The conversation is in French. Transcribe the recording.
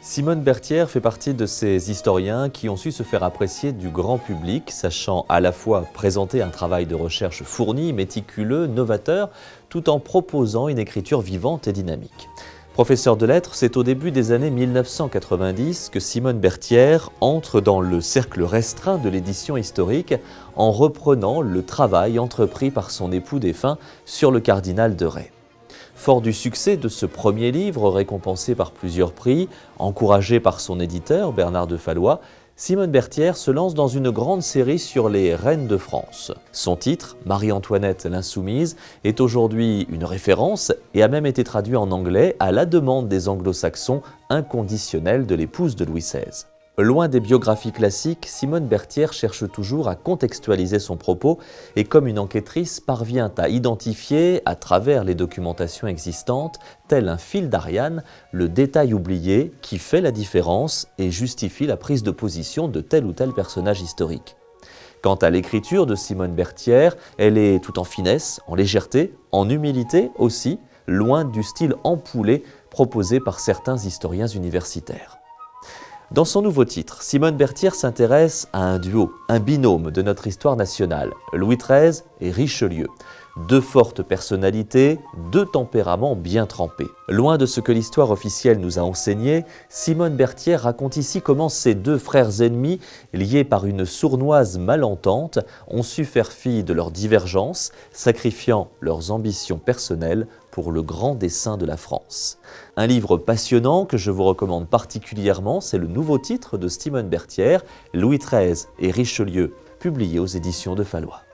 Simone Berthière fait partie de ces historiens qui ont su se faire apprécier du grand public, sachant à la fois présenter un travail de recherche fourni, méticuleux, novateur, tout en proposant une écriture vivante et dynamique. Professeur de lettres, c'est au début des années 1990 que Simone Berthière entre dans le cercle restreint de l'édition historique en reprenant le travail entrepris par son époux défunt sur le cardinal de Retz. Fort du succès de ce premier livre, récompensé par plusieurs prix, encouragé par son éditeur Bernard de Fallois, Simone Berthière se lance dans une grande série sur les reines de France. Son titre, Marie-Antoinette l'Insoumise, est aujourd'hui une référence et a même été traduit en anglais à la demande des anglo-saxons inconditionnels de l'épouse de Louis XVI. Loin des biographies classiques, Simone Berthière cherche toujours à contextualiser son propos et comme une enquêtrice parvient à identifier, à travers les documentations existantes, tel un fil d'Ariane, le détail oublié qui fait la différence et justifie la prise de position de tel ou tel personnage historique. Quant à l'écriture de Simone Berthière, elle est tout en finesse, en légèreté, en humilité aussi, loin du style ampoulé proposé par certains historiens universitaires. Dans son nouveau titre, Simone Berthière s'intéresse à un duo, un binôme de notre histoire nationale, Louis XIII et Richelieu. Deux fortes personnalités, deux tempéraments bien trempés. Loin de ce que l'histoire officielle nous a enseigné, Simone Berthière raconte ici comment ces deux frères ennemis, liés par une sournoise malentente, ont su faire fi de leurs divergences, sacrifiant leurs ambitions personnelles pour le grand dessein de la France. Un livre passionnant que je vous recommande particulièrement, c'est le nouveau titre de Simone Berthière, Louis XIII et Richelieu, publié aux éditions de Fallois.